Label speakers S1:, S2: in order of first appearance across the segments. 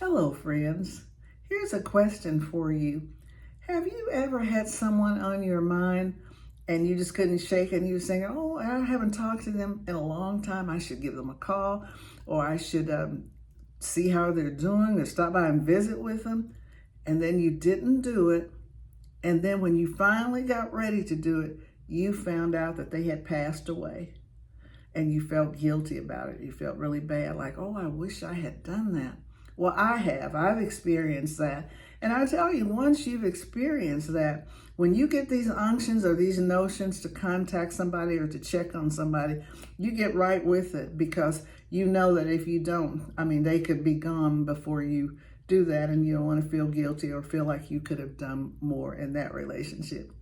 S1: Hello, friends. Here's a question for you. Have you ever had someone on your mind and you just couldn't shake it and you were saying, oh, I haven't talked to them in a long time. I should give them a call, or I should see how they're doing, or stop by and visit with them. And then you didn't do it. And then when you finally got ready to do it, you found out that they had passed away. And you felt guilty about it. You felt really bad, like, oh, I wish I had done that. Well, I have. I've experienced that. And I tell you, once you've experienced that, when you get these unctions or these notions to contact somebody or to check on somebody, you get right with it, because you know that if you don't, they could be gone before you do that, and you don't want to feel guilty or feel like you could have done more in that relationship.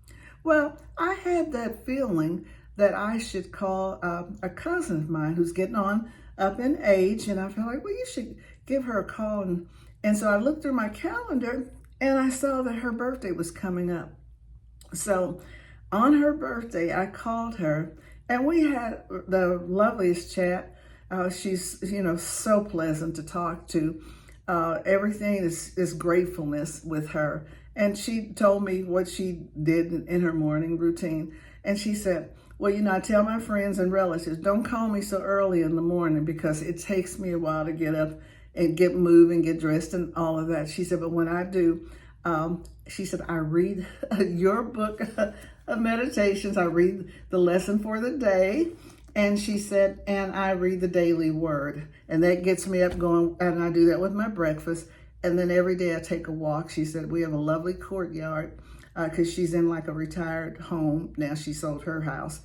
S1: Well, I had that feeling that I should call a cousin of mine who's getting on up in age, and I felt like, well, you should give her a call. And so I looked through my calendar and I saw that her birthday was coming up. So on her birthday, I called her and we had the loveliest chat. She's, so pleasant to talk to. Everything is gratefulness with her. And she told me what she did in her morning routine. And she said, well, I tell my friends and relatives, don't call me so early in the morning because it takes me a while to get up and get moving, get dressed and all of that. She said, but when I do, she said, I read your book of meditations. I read the lesson for the day. And she said, and I read the daily word. And that gets me up going, and I do that with my breakfast. And then every day I take a walk. She said, we have a lovely courtyard because she's in like a retired home. Now she sold her house.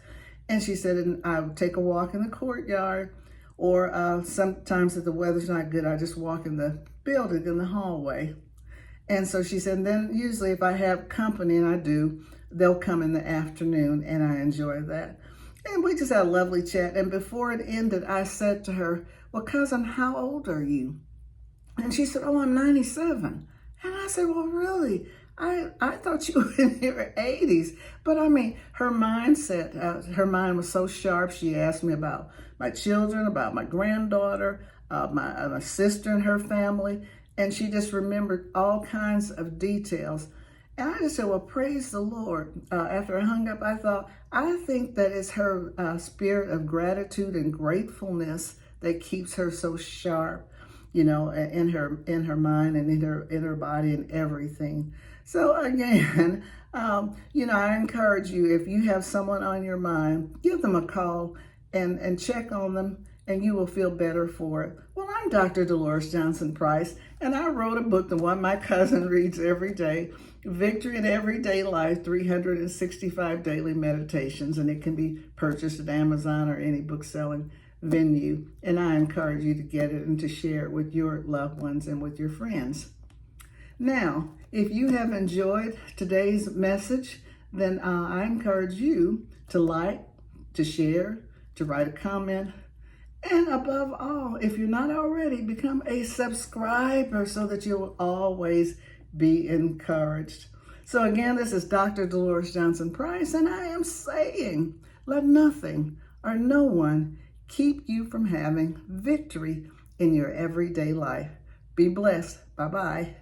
S1: And she said, and I would take a walk in the courtyard, or sometimes if the weather's not good, I just walk in the building, in the hallway. And so she said, and then usually if I have company, and I do, they'll come in the afternoon, and I enjoy that. And we just had a lovely chat. And before it ended, I said to her, well, cousin, how old are you? And she said, oh, I'm 97. And I said, well, really? I thought you were in your 80s. But her mindset, her mind was so sharp. She asked me about my children, about my granddaughter, my sister and her family. And she just remembered all kinds of details. And I just said, well, praise the Lord. After I hung up, I thought, I think that it's her spirit of gratitude and gratefulness that keeps her so sharp, in her mind and in her body and everything. So again, I encourage you, if you have someone on your mind, give them a call and check on them, and you will feel better for it. Well, I'm Dr. Dolores Johnson Price, and I wrote a book, the one my cousin reads every day, Victory in Everyday Life, 365 Daily Meditations, and it can be purchased at Amazon or any book-selling venue. And I encourage you to get it and to share it with your loved ones and with your friends. Now, if you have enjoyed today's message, then I encourage you to like, to share, to write a comment, and above all, if you're not already, become a subscriber so that you will always be encouraged. So again, this is Dr. Dolores Johnson Price, and I am saying, let nothing or no one keep you from having victory in your everyday life. Be blessed. Bye-bye.